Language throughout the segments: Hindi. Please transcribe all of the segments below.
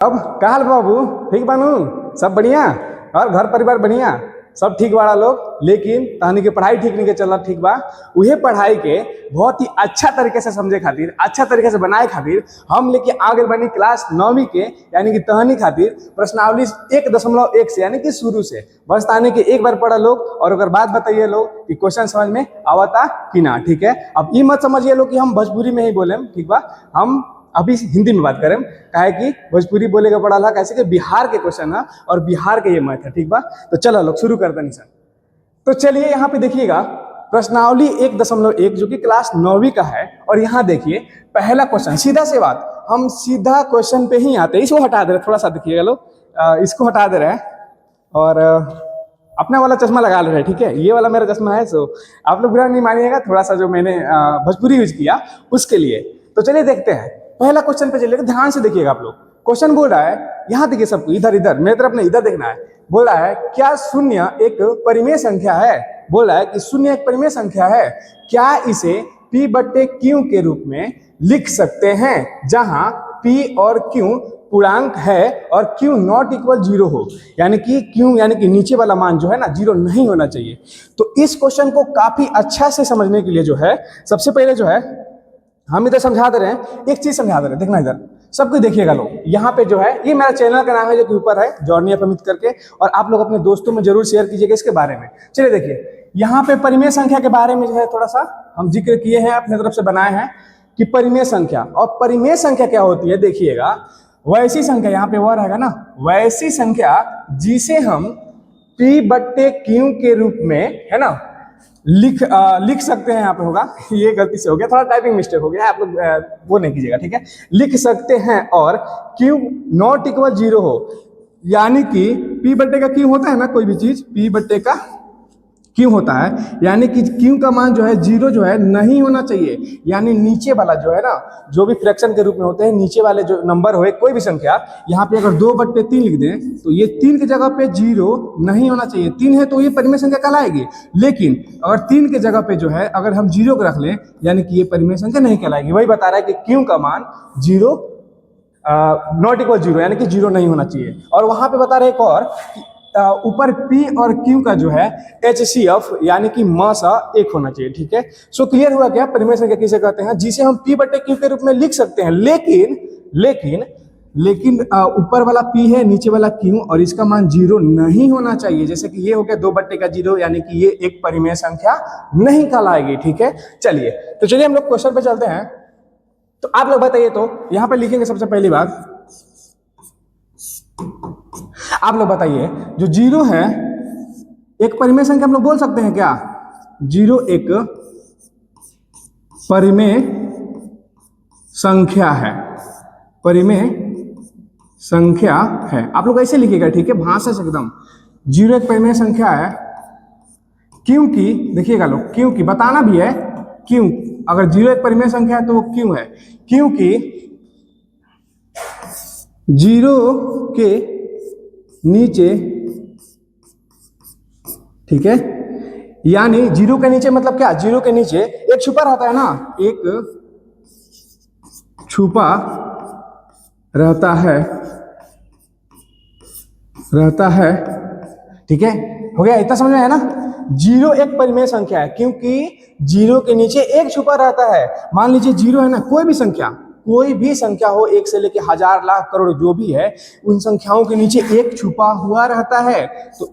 अब का हाल बाबू, ठीक बानू? सब बढ़िया और घर परिवार बढ़िया, सब ठीक बाड़ा लोग। लेकिन तहनी के पढ़ाई ठीक नहीं के चल ठीक बा। उहे पढ़ाई के बहुत ही अच्छा तरीके से समझे खातिर, अच्छा तरीके से बनाए खातिर हम लेके आगे बनी क्लास 9वीं के, यानी कि तहनी खातिर प्रश्नावली 1.1 से, यानी कि शुरू से बस ताने के एक बार पढ़ा लोग और अगर बात बताइए लोग कि क्वेश्चन समझ में आवता कि ना। ठीक है, अब ये मत समझिए लोग कि हम भोजपुरी में ही बोले, ठीक बा। हम अभी हिंदी में बात करें, काहे कि भोजपुरी बोलेगा पड़ा था कैसे कि बिहार के क्वेश्चन है और बिहार के ये मैथ है, ठीक बा। तो चलो लोग शुरू करते हैं सर। तो चलिए यहाँ पे देखिएगा प्रश्नावली 1.1 जो कि क्लास 9वीं का है। और यहाँ देखिए पहला क्वेश्चन, सीधा से बात, हम सीधा क्वेश्चन पे ही आते हैं। इसको हटा दे रहे, थोड़ा सा देखिएगा लोग, इसको हटा दे रहे हैं और अपना वाला चश्मा लगा ले रहे हैं, ठीक है। ये वाला मेरा चश्मा है, सो आप लोग बुरा नहीं मानिएगा, थोड़ा सा जो मैंने भोजपुरी यूज किया उसके लिए। तो चलिए देखते हैं पहला क्वेश्चन पे, चलिए ध्यान से देखिएगा आप लोग। क्वेश्चन बोल रहा है, यहाँ देखिए सबको, इधर इधर मेरे तरफ नहीं, इधर देखना है। बोल रहा है क्या शून्य एक परिमेय संख्या है? बोल रहा है कि शून्य एक परिमेय संख्या है, क्या इसे p/q के रूप में लिख सकते हैं जहां p और q पूर्णांक है और q नॉट इक्वल 0 हो, यानी कि q यानी कि नीचे वाला मान जो है ना 0 नहीं होना चाहिए। तो इस क्वेश्चन को काफी अच्छा से समझने के लिए जो है, सबसे पहले जो है हम इधर समझा दे रहे हैं, एक चीज समझा दे रहे हैं, देखना इधर सबको देखिएगा लोग। यहाँ पे जो है, ये मेरा चैनल का नाम है जो कि ऊपर है, जॉर्नी एफ अमित करके, और आप लोग अपने दोस्तों में जरूर शेयर कीजिएगा इसके बारे में। चलिए देखिए यहाँ पे परिमेय संख्या के बारे में जो है थोड़ा सा हम जिक्र किए हैं, अपने तरफ से बनाए हैं कि परिमेय संख्या। और परिमेय संख्या क्या होती है देखिएगा, वैसी संख्या, यहाँ पे वह रहेगा ना, वैसी संख्या जिसे हम p/q के रूप में, है ना, लिख सकते हैं। यहाँ पे होगा, ये गलती से हो गया, थोड़ा टाइपिंग मिस्टेक हो गया, आप लोग वो नहीं कीजिएगा, ठीक है। लिख सकते हैं और q नॉट इक्वल 0 हो, यानी कि p/q होता है ना, कोई भी चीज p/q होता है, यानी कि q का मान जो है 0 जो है नहीं होना चाहिए। यानी नीचे वाला जो है ना, जो भी फ्रैक्शन के रूप में होते हैं, नीचे वाले जो नंबर हो कोई भी संख्या, यहाँ पे अगर 2/3 लिख दें तो ये 3 की जगह पे 0 नहीं होना चाहिए। 3 है तो ये परिमेय संख्या कहलाएगी, लेकिन अगर 3 की जगह पे जो है अगर हम 0 को रख लें, यानी कि ये परिमेय संख्या नहीं कहलाएगी। वही बता रहा है कि q का मान 0 नॉट इक्वल 0, यानी कि 0 नहीं होना चाहिए। और वहां पे बता रहे एक और, ऊपर p और q का जो है HCF यानी कि मासा 1 होना चाहिए, ठीक है। सो क्लियर हुआ क्या परिमेय संख्या किसे कहते हैं, जिसे हम p/q के रूप में लिख सकते हैं। लेकिन ऊपर वाला p है, नीचे वाला q, और इसका मान 0 नहीं होना चाहिए। जैसे कि ये हो गया 2/0, यानी कि ये एक परिमेय संख्या नहीं कहलाएगी, ठीक है। चलिए तो चलिए हम लोग क्वेश्चन पे चलते हैं। तो आप लोग बताइए, तो यहाँ पे लिखेंगे सबसे पहली बात, आप लोग बताइए जो 0 है एक परिमेय संख्या हम लोग बोल सकते हैं क्या? 0 एक परिमेय संख्या है, परिमेय संख्या है। आप लोग ऐसे लिखिएगा, ठीक है, भाषा से एकदम। 0 एक परिमेय संख्या है क्योंकि, देखिएगा लोग, क्योंकि बताना भी है क्यों। अगर 0 एक परिमेय संख्या है तो वो क्यों है, क्योंकि 0 के नीचे, ठीक है, यानी 0 के नीचे मतलब क्या, 0 के नीचे एक छुपा रहता है ना, एक छुपा रहता है, ठीक है। हो गया, इतना समझ में है ना। 0 एक परिमेय संख्या है क्योंकि 0 के नीचे एक छुपा रहता है। मान लीजिए 0 है ना, कोई भी संख्या हो, 1 से लेके हजार लाख करोड़ जो भी है, उन संख्याओं के नीचे एक छुपा हुआ रहता है। तो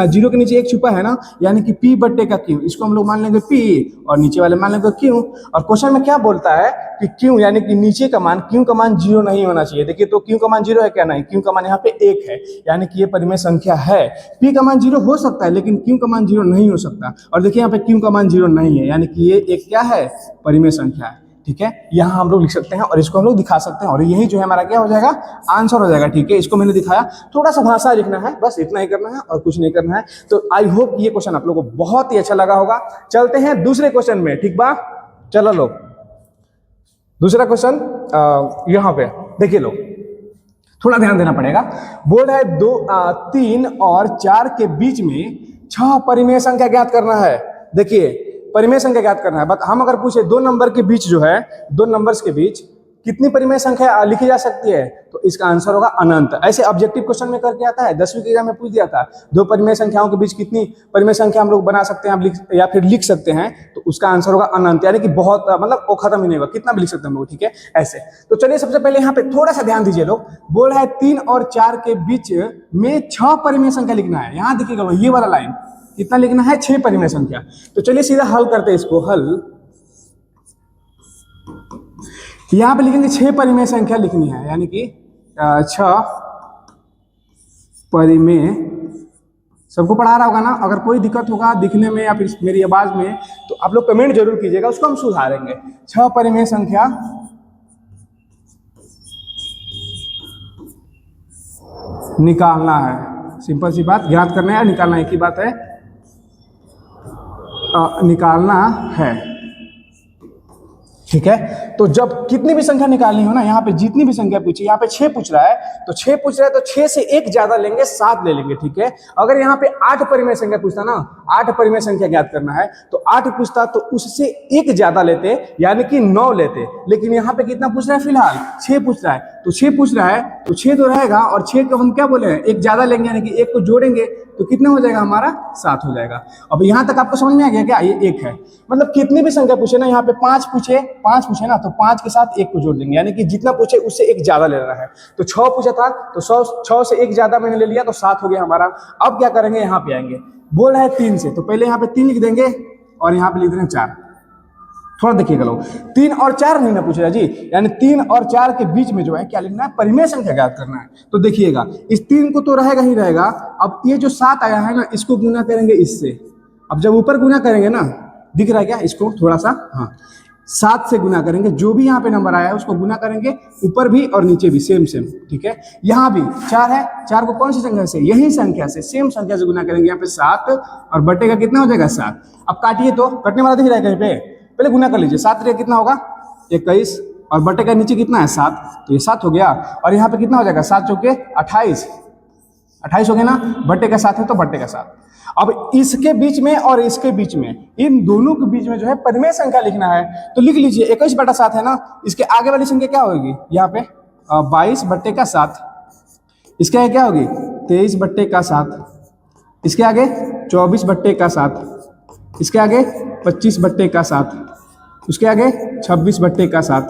0 के नीचे एक छुपा है ना, यानी कि p/q, इसको हम लोग मान लेंगे p और नीचे वाले मान लेंगे q। और क्वेश्चन में क्या बोलता है कि q यानी कि नीचे का मान, q का मान 0 नहीं होना चाहिए। देखिए तो q का मान 0 है क्या? नहीं, q का मान यहाँ पे 1 है, यानी कि ये परिमेय संख्या है। p का मान 0 हो सकता है लेकिन q का मान 0 नहीं हो सकता। और देखिए यहाँ पे q का मान 0 नहीं है, यानी कि ये एक क्या है, परिमेय संख्या है, ठीक है। यहाँ हम लोग लिख सकते हैं और इसको हम लोग दिखा सकते हैं, और यही जो है हमारा क्या हो जाएगा, आंसर हो जाएगा, ठीक है। इसको मैंने दिखाया, थोड़ा सा भाषा लिखना है, बस इतना ही करना है और कुछ नहीं करना है। तो आई होप ये क्वेश्चन आप लोगों को बहुत ही अच्छा लगा होगा। चलते हैं दूसरे क्वेश्चन में, ठीक बा। चलो लोग, दूसरा क्वेश्चन यहाँ पे देखिए लोग, थोड़ा ध्यान देना पड़ेगा। बोल रहा है 3 और 4 के बीच में 6 परिमेय संख्या ज्ञात करना है। देखिए परिमेय संख्या ज्ञात करना है, बट हम अगर पूछे 2 नंबर के बीच जो है, 2 नंबर्स के बीच कितनी परिमेय संख्या लिखी जा सकती है, तो इसका आंसर होगा अनंत। ऐसे ऑब्जेक्टिव क्वेश्चन में करके आता है, 10वीं के एग्जाम में पूछ दिया था, दो परिमेय संख्याओं के बीच कितनी परिमेय संख्या हम लोग बना सकते हैं या फिर लिख सकते हैं, तो उसका आंसर होगा अनंत, यानी कि बहुत, मतलब वो खत्म ही नहीं होगा, कितना भी लिख सकते हैं हम लोग, ठीक है ऐसे। तो चलिए सबसे पहले यहाँ पे थोड़ा सा ध्यान दीजिए लोग, बोल रहा है 3 और 4 के बीच में 6 परिमेय संख्या लिखना है। यहाँ देखिएगा ये वाला लाइन कितना लिखना है, 6 परिमेय संख्या। तो चलिए सीधा हल करते हैं इसको, हल यहां पे लिखेंगे 6 परिमेय संख्या लिखनी है, यानी कि 6 परिमेय। सबको पढ़ा रहा होगा ना, अगर कोई दिक्कत होगा दिखने में या फिर मेरी आवाज में तो आप लोग कमेंट जरूर कीजिएगा, उसको हम सुधारेंगे। 6 परिमेय संख्या निकालना है, सिंपल सी बात, ज्ञात करना है, निकालना एक ही बात है, निकालना है, ठीक है। तो जब कितनी भी संख्या निकालनी हो ना, यहाँ पे जितनी भी संख्या पूछी, यहाँ पे 6 पूछ रहा है, तो 6 पूछ रहा है तो 6 से एक ज्यादा लेंगे, 7 ले लेंगे, ठीक है। अगर यहाँ पे 8 परिमेय संख्या पूछता ना, 8 परिमेय संख्या ज्ञात करना है, तो 8 पूछता तो उससे एक ज्यादा लेते, यानी कि 9 लेते। लेकिन यहाँ पे कितना पूछ रहा है, फिलहाल 6 पूछ रहा है, तो 6 पूछ रहा है तो 6 तो रहेगा, और 6 को हम क्या बोले हैं, एक ज्यादा लेंगे, यानी कि एक को जोड़ेंगे तो कितना हो जाएगा हमारा, 7 हो जाएगा। अब यहाँ तक आपको समझ में आ गया क्या, ये एक है, मतलब कितनी भी संख्या पूछे ना, यहाँ पे 5 पूछे ना, तो 5 के साथ एक को जोड़ देंगे, यानी कि जितना पूछे उससे एक ज्यादा ले रहा है। तो 6 पूछा था तो 6 से एक ज्यादा मैंने ले लिया, तो 7 हो गया हमारा। अब क्या करेंगे, यहाँ पे आएंगे, बोल रहा है 3 से, तो पहले यहाँ पे 3 लिख देंगे और यहाँ पे लिख देंगे 4। थोड़ा देखिएगा लोग, 3 और 4 नहीं ना पूछ रहा जी, यानी 3 और 4 के बीच में जो है क्या लिखना है, परिमेय संख्या ज्ञात करना है। तो देखिएगा इस 3 को तो रहेगा ही रहेगा, अब ये जो 7 आया है ना, इसको गुना करेंगे इससे। अब जब ऊपर गुना करेंगे ना, दिख रहा है क्या इसको, थोड़ा सा, हाँ 7 से गुना करेंगे, जो भी यहाँ पे नंबर आया है उसको गुना करेंगे, ऊपर भी और नीचे भी सेम, ठीक है। यहाँ भी 4 है, 4 को कौन सी संख्या से, यही संख्या से, सेम संख्या से गुना करेंगे, यहाँ पे 7 और बटे का कितना हो जाएगा 7। अब काटिए तो कटने वाला दिख रहा है कहीं पे, पहले गुना कर लीजिए, 7 कितना होगा 21, और बटे का नीचे कितना है 7, तो ये 7 हो गया, और यहाँ पे कितना हो जाएगा 7 चौके 28 हो गया ना, बटे का 7 है तो बटे का 7। अब इसके बीच में और इसके बीच में, इन दोनों के बीच में जो है परिमेय संख्या लिखना है, तो लिख लीजिए 21/7 है ना, इसके आगे वाली संख्या क्या होगी, यहाँ पे 22/7, इसके आगे क्या होगी 23/7, इसके आगे 24/7, इसके आगे 25/7, उसके आगे 26/7,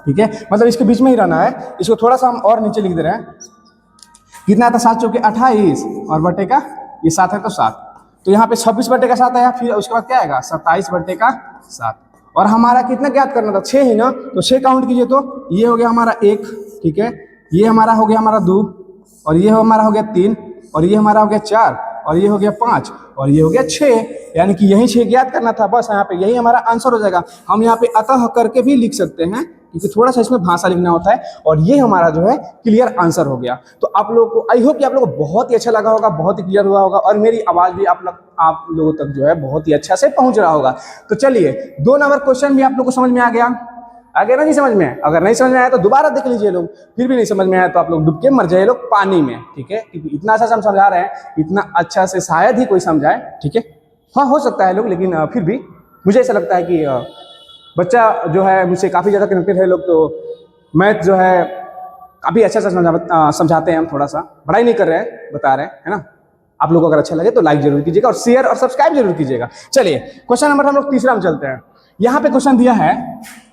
ठीक है। मतलब इसके बीच में ही रहना है, इसको थोड़ा सा हम और नीचे लिख दे रहे हैं, कितना आता 7 चौके 28 और बटे का ये 7 है तो 7, तो यहाँ पे 26/7 आया, फिर उसके बाद क्या आएगा 27/7, और हमारा कितना ज्ञात करना था 6 ही ना, तो 6 काउंट कीजिए, तो ये हो गया हमारा 1, ठीक है, ये हमारा हो गया हमारा 2, और ये हमारा हो गया 3, और ये हमारा हो गया 4, और ये हो गया 5, और ये हो गया 6, यानी कि यही 6 ज्ञात करना था, बस यहाँ पे यही हमारा आंसर हो जाएगा। हम यहाँ पे अतः करके भी लिख सकते हैं, क्योंकि थोड़ा सा इसमें भाषा लिखना होता है, और ये हमारा जो है क्लियर आंसर हो गया। तो आप लोगों को, आई होप कि आप लोगों को बहुत ही अच्छा लगा होगा, बहुत ही क्लियर हुआ होगा, और मेरी आवाज भी आप लोगों तक जो है बहुत ही अच्छा से पहुंच रहा होगा। तो चलिए 2 नंबर क्वेश्चन भी आप लोग को समझ में आ गया ना जी, समझ में? अगर नहीं समझ में आया तो दोबारा देख लीजिए लोग, फिर भी नहीं समझ में आया तो आप लोग डूब के मर जाए लोग पानी में, ठीक है, क्योंकि इतना अच्छा से हम समझा रहे हैं, इतना अच्छा से शायद ही कोई समझाए, ठीक है। हाँ हो सकता है लोग, लेकिन फिर भी मुझे ऐसा लगता है कि बच्चा जो है मुझसे काफ़ी ज़्यादा कनेक्टेड है लोग, तो मैथ जो है काफ़ी अच्छा से समझाते हैं हम, थोड़ा सा बड़ाई नहीं कर रहे हैं, बता रहे हैं, है ना। आप लोगों को अगर अच्छा लगे तो लाइक जरूर कीजिएगा, और शेयर और सब्सक्राइब जरूर कीजिएगा। चलिए क्वेश्चन नंबर हम लोग तीसरा में चलते हैं। यहाँ पे क्वेश्चन दिया है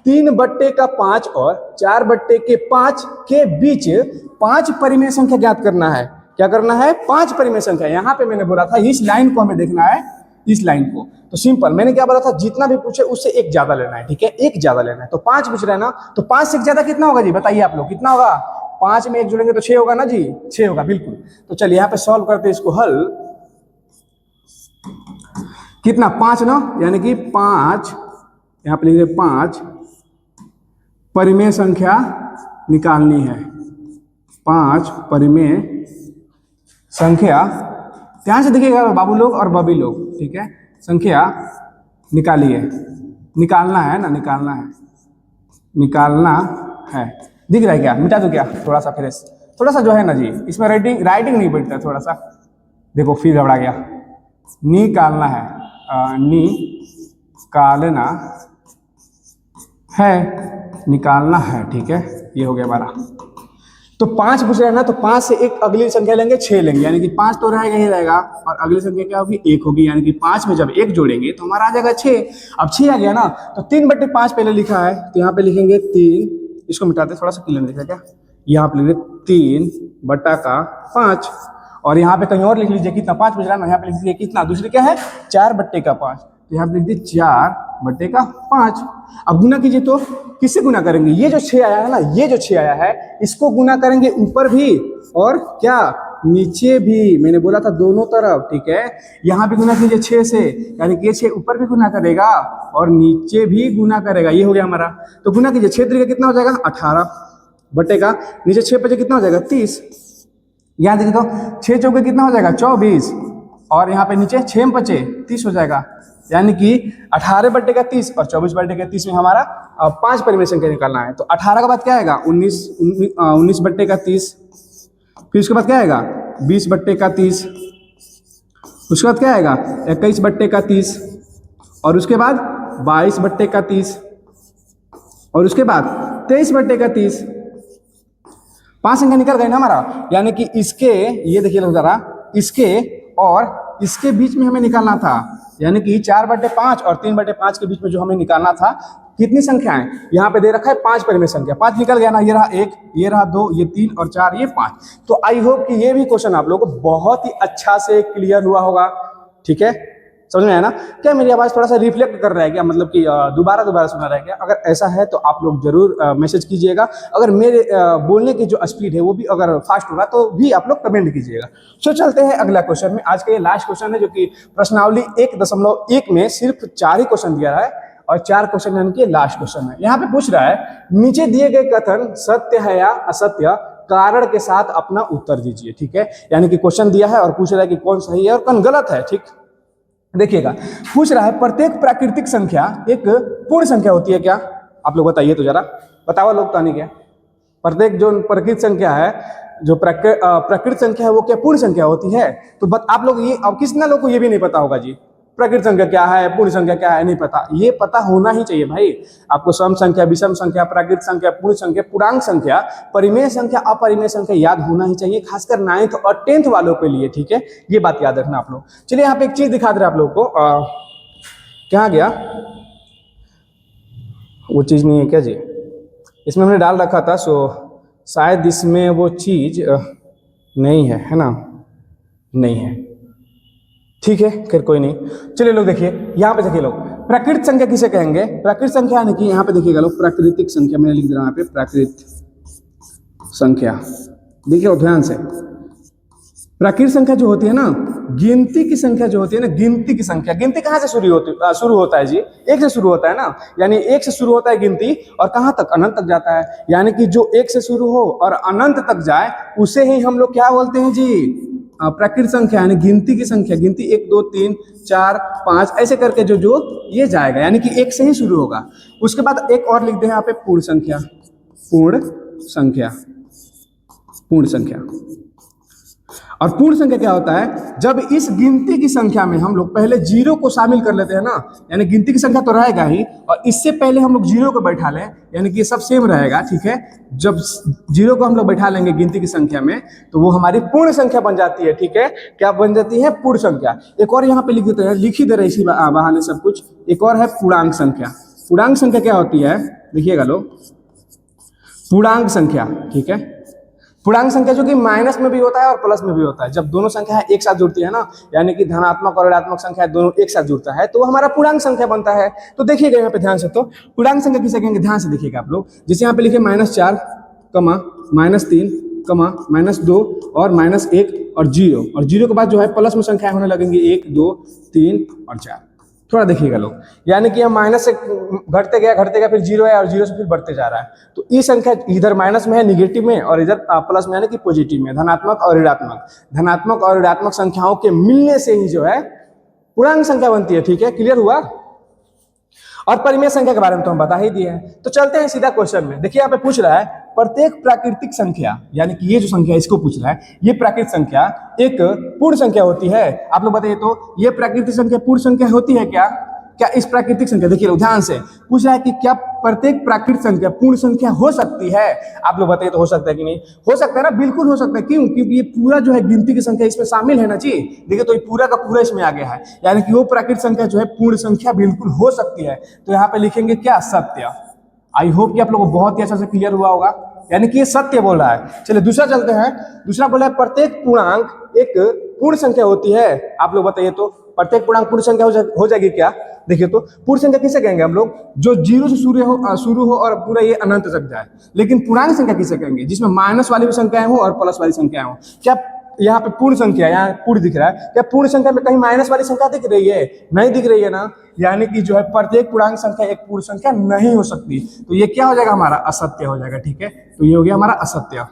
3/5 और 4/5 के बीच 5 परिमेय संख्या ज्ञात करना है। क्या करना है? 5 परिमेय संख्या। यहाँ पे मैंने बोला था इस लाइन को हमें देखना है, इस लाइन को। तो सिंपल, मैंने क्या बोला था, जितना भी पूछे उससे एक ज्यादा लेना है, ठीक है, एक ज्यादा लेना है। तो 5 पूछ रहे हैं ना, तो 5 से ज्यादा कितना होगा जी, बताइए आप लोग, कितना होगा? 5 में 1 जोड़ेंगे तो 6 होगा ना जी, 6 होगा बिल्कुल। तो चलिए यहाँ पे सॉल्व करते हैं इसको, हल कितना 5 ना, यानी कि 5, यहाँ पे लिख रहे 5 परिमेय संख्या निकालनी है। 5 परिमेय संख्या, ध्यान से देखिएगा बाबू लोग और बबी लोग, ठीक है, संख्या निकालिए, निकालना है ना, निकालना है, निकालना है। दिख रहा है क्या? मिटा दो क्या थोड़ा सा फ्रेश, थोड़ा सा जो है ना जी, इसमें राइटिंग नहीं बैठता, थोड़ा सा देखो फिर घबरा गया। निकालना है, निकालना है, निकालना है, ठीक है। ये हो गया हमारा। तो 5 पूछ रहा है ना, तो 5 से एक अगली संख्या लेंगे, 6 लेंगे, यानी कि 5 तो रहेगा ही रहेगा, और अगली संख्या क्या होगी, 1 होगी, यानी कि 5 में जब 1 जोड़ेंगे तो हमारा आ जाएगा 6। अब 6 आ गया ना, तो 3/5 पहले लिखा है, तो यहाँ पे लिखेंगे 3, इसको मिटाते थोड़ा सा क्लियर दिखा क्या, यहाँ पे लिखेंगे 3/5, और यहाँ पे कहीं और लिख लीजिए कितना, 5 पूछ रहा है ना, यहाँ पे लिख लीजिए कितना, दूसरी क्या है 4/5, तो यहाँ पे लिख दीजिए 4/5। अब गुना कीजिए, तो किससे गुना करेंगे, ये जो 6 आया है ना, ये जो 6 आया है इसको गुना करेंगे ऊपर भी और क्या नीचे भी, मैंने बोला था दोनों तरफ, ठीक है। यहाँ भी गुना कीजिए 6 से, यानी कि ये 6 ऊपर भी गुना करेगा और नीचे भी गुना करेगा, ये हो गया हमारा। तो गुना कीजिए, 6 तरीका कितना हो जाएगा 18/, नीचे 6 बचे कितना हो जाएगा 30, यहाँ देखिए तो 6 चौके कितना हो जाएगा 24, और यहाँ पे नीचे 6 बचे 30 हो जाएगा, यानी कि 18/30 और 24/30 में हमारा 5 परिमेय संख्या निकालना है। तो 18 के बाद क्या आएगा 19/30, फिर उसके बाद क्या आएगा 20/30, उसके बाद क्या आएगा 21/30, और उसके बाद 22/30, और उसके बाद 23/30। 5 संख्या निकल गई ना हमारा, यानी कि इसके, ये देखिए लोग जरा, इसके और इसके बीच में हमें निकालना था, यानी कि 4/5 और 3/5 के बीच में जो हमें निकालना था, कितनी संख्याएं यहाँ पे दे रखा है 5 परिमेय संख्या, 5 निकल गया ना, ये रहा 1, ये रहा 2, ये 3 और 4, ये 5। तो आई होप कि ये भी क्वेश्चन आप लोगों को बहुत ही अच्छा से क्लियर हुआ होगा, ठीक है, समझ में आया ना। क्या मेरी आवाज़ थोड़ा सा रिफ्लेक्ट कर रहा है क्या, मतलब कि दोबारा सुना रहा है क्या? अगर ऐसा है तो आप लोग जरूर मैसेज कीजिएगा। अगर मेरे बोलने की जो स्पीड है वो भी अगर फास्ट होगा तो भी आप लोग कमेंट कीजिएगा। सो चलते हैं अगला क्वेश्चन में। आज का ये लास्ट क्वेश्चन है, जो कि प्रश्नावली 1.1 में सिर्फ 4 ही क्वेश्चन दिया है, और 4 क्वेश्चन यानी कि लास्ट क्वेश्चन है। यहाँ पे पूछ रहा है, नीचे दिए गए कथन सत्य है या असत्य, कारण के साथ अपना उत्तर दीजिए, ठीक है। यानी कि क्वेश्चन दिया है और पूछ रहा है कि कौन सही है और कौन गलत है, ठीक। देखिएगा, पूछ रहा है प्रत्येक प्राकृतिक संख्या एक पूर्ण संख्या होती है क्या? आप लोग बताइए तो जरा, बताओ लोग, तो नहीं क्या प्रत्येक जो प्राकृतिक संख्या है, जो प्राकृतिक संख्या है वो क्या पूर्ण संख्या होती है? तो आप लोग ये, अब किसना लोग को ये भी नहीं पता होगा जी, प्राकृतिक संख्या क्या है, पूर्ण संख्या क्या है, नहीं पता। ये पता होना ही चाहिए भाई आपको। सम संख्या, विषम संख्या, प्राकृतिक संख्या, पूर्ण संख्या, पूर्णांक संख्या, परिमेय संख्या, अपरिमेय संख्या याद होना ही चाहिए, खासकर 9th और 10th वालों के लिए, ठीक है। ये बात याद रखना आप लोग। चलिए यहाँ पे एक चीज दिखा दे रहे आप लोग को, क्या गया, वो चीज नहीं है क्या जी, इसमें हमने डाल रखा था, सो शायद इसमें वो चीज नहीं है ना, नहीं है, ठीक है, खैर कोई नहीं। चलिए लोग देखिए, यहाँ पे देखिए लोग, प्राकृतिक संख्या किसे कहेंगे? प्राकृतिक संख्या यानी कि यहाँ पे देखिएगा लोग, प्राकृतिक संख्या मैंने लिख दिया यहाँ पे, प्राकृतिक संख्या, देखिए ध्यान से। प्राकृतिक संख्या जो होती है ना, गिनती की संख्या जो होती है ना, गिनती की संख्या, गिनती कहाँ से शुरू होता है जी? 1 से शुरू होता है ना, यानी 1 से शुरू होता है गिनती, और कहाँ तक? अनंत तक जाता है। यानी कि जो 1 से शुरू हो और अनंत तक जाए उसे ही हम लोग क्या बोलते हैं जी? प्राकृतिक संख्या, यानी गिनती की संख्या। गिनती 1 2 3 4 5 ऐसे करके जो ये जाएगा, यानी कि 1 से ही शुरू होगा। उसके बाद एक और लिख दे यहाँ पे, पूर्ण संख्या, पूर्ण संख्या, पूर्ण संख्या। और पूर्ण संख्या क्या होता है? जब इस गिनती की संख्या में हम लोग पहले 0 को शामिल कर लेते हैं ना, यानी गिनती की संख्या तो रहेगा ही, और इससे पहले हम लोग 0 को बैठा लें, यानी कि ये सब सेम रहेगा, ठीक है। जब 0 को हम लोग बैठा लेंगे गिनती की संख्या में, तो वो हमारी पूर्ण संख्या बन जाती है, ठीक है। क्या बन जाती है? पूर्ण संख्या। एक और यहाँ पे लिख देते हैं, लिख ही दे रहे इसी बहाने सब कुछ। एक और है पूर्णांक संख्या। पूर्णांक संख्या क्या होती है? देखिएगा लोग, पूर्णांक संख्या, ठीक है। पूर्णांक संख्या जो कि माइनस में भी होता है और प्लस में भी होता है। जब दोनों संख्या एक साथ जुड़ती है ना, यानी कि धनात्मक और ऋणात्मक संख्या दोनों एक साथ जुड़ता है, तो वो हमारा पूर्णांक संख्या बनता है। तो देखिएगा यहाँ पे ध्यान से, तो पूर्णांक संख्या किसे कहेंगे? ध्यान से देखिएगा आप लोग। जैसे यहाँ पे लिखे -4, -3, -2 और -1 और 0, और 0 के बाद जो है प्लस में संख्या होने लगेंगी 1 2 3 और 4। थोड़ा देखिएगा लोग, यानी कि हम माइनस से घटते गया फिर 0 है, और 0 से फिर बढ़ते जा रहा है। तो ये संख्या इधर माइनस में है, निगेटिव में, और इधर प्लस में यानी कि पॉजिटिव में, धनात्मक और ऋणात्मक। धनात्मक और ऋणात्मक संख्याओं के मिलने से ही जो है पूर्णांक संख्या बनती है, ठीक है। क्लियर हुआ? और परिमेय संख्या के बारे में तो हम बता ही दिए हैं। तो चलते हैं सीधा क्वेश्चन में। देखिए यहाँ पे पूछ रहा है, प्रत्येक प्राकृतिक संख्या, यानी कि ये जो संख्या इसको पूछ रहा है, ये प्राकृतिक संख्या एक पूर्ण संख्या होती है। आप लोग बताइए तो, ये प्राकृतिक संख्या पूर्ण संख्या होती है क्या? क्या इस प्राकृतिक संख्या, देखिए ध्यान से पूछ रहा है कि क्या प्रत्येक प्राकृतिक संख्या पूर्ण संख्या हो सकती है। आप लोग बताइए तो हो सकता है कि नहीं हो सकता है ना, बिल्कुल हो सकता है। क्यों? क्योंकि ये पूरा जो है गिनती की संख्या इसमें शामिल है ना जी। देखिए तो ये पूरा का पूरा इसमें आ गया है, यानी कि वो प्राकृतिक संख्या जो है पूर्ण संख्या बिल्कुल हो सकती है। तो यहाँ पे लिखेंगे क्या, सत्य। आई होप कि आप लोगों को बहुत ही अच्छा से क्लियर हुआ होगा, यानी कि ये सत्य बोल रहा है। चलिए दूसरा चलते हैं। दूसरा बोला है प्रत्येक पूर्णांक एक पूर्ण संख्या होती है। आप लोग बताइए तो प्रत्येक पूर्णांक पूर्ण संख्या हो जाएगी क्या? देखिए तो पूर्ण संख्या किसे कहेंगे हम लोग, जो जीरो से शुरू हो और पूरा ये अनंत तक जाए। लेकिन पूर्णांक संख्या किसे कहेंगे, जिसमें माइनस वाली भी संख्याएं हो और प्लस वाली संख्याएं हो। क्या यहाँ पे पूर्ण संख्या, यहाँ पूर्ण दिख रहा है, क्या पूर्ण संख्या में कहीं माइनस वाली संख्या दिख रही है? नहीं दिख रही है ना, यानी कि जो है प्रत्येक पूर्णांक संख्या एक पूर्ण संख्या नहीं हो सकती। तो ये क्या हो जाएगा हमारा, असत्य हो जाएगा। ठीक है, तो ये हो गया हमारा असत्य।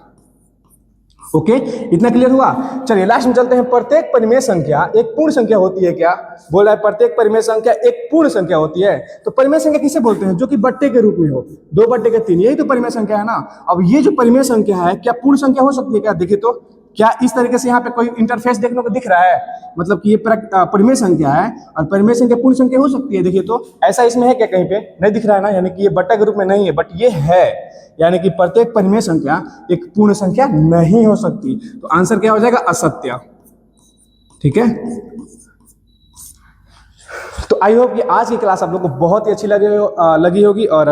ओके, इतना क्लियर हुआ। चलिए लास्ट में चलते हैं। प्रत्येक परिमेय संख्या एक पूर्ण संख्या होती है क्या? बोला है प्रत्येक परिमेय संख्या एक पूर्ण संख्या होती है। तो परिमेय संख्या किसे बोलते हैं, जो कि बट्टे के रूप में हो, 2/3, यही तो परिमेय संख्या है ना। अब ये जो परिमेय संख्या है क्या पूर्ण संख्या हो सकती है क्या? देखिए तो क्या इस तरीके से यहाँ पे कोई इंटरफेस देखने को दिख रहा है, मतलब कि ये परिमेय संख्या है और परिमेय संख्या पूर्ण संख्या हो सकती है। देखिए तो ऐसा इसमें है क्या, कहीं पे नहीं दिख रहा है ना, यानी कि ये बट्टा के रूप में नहीं है, बट ये है, यानी कि प्रत्येक परिमेय संख्या एक पूर्ण संख्या नहीं हो सकती। तो आंसर क्या हो जाएगा, असत्य। ठीक है, तो आई होप कि आज की क्लास आप लोग को बहुत ही अच्छी लगी होगी। और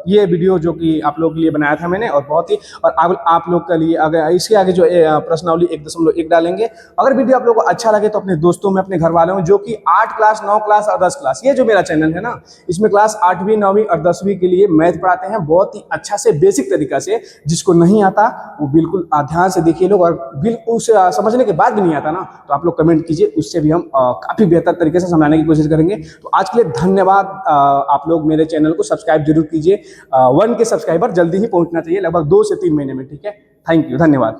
ये वीडियो जो कि आप लोगों के लिए बनाया था मैंने, और बहुत ही, और आप लोग के लिए अगर इसके आगे जो प्रश्नावली 1.1 डालेंगे। अगर वीडियो आप लोग को अच्छा लगे तो अपने दोस्तों में, अपने घर वालों में, जो कि 8 क्लास, 9 क्लास और 10 क्लास, ये जो मेरा चैनल है ना, इसमें क्लास 8वीं, 9वीं और 10वीं के लिए मैथ पढ़ाते हैं बहुत ही अच्छा से, बेसिक तरीका से। जिसको नहीं आता वो बिल्कुल ध्यान से देखिए लोग, और बिल्कुल उसे समझने के बाद भी नहीं आता ना, तो आप लोग कमेंट कीजिए, उससे भी हम काफ़ी बेहतर तरीके से समझाने की कोशिश करेंगे। तो आज के लिए धन्यवाद। आप लोग मेरे चैनल को सब्सक्राइब जरूर कीजिए। 1 के सब्सक्राइबर जल्दी ही पहुंचना चाहिए, लगभग 2 से 3 महीने में। ठीक है, थैंक यू, धन्यवाद।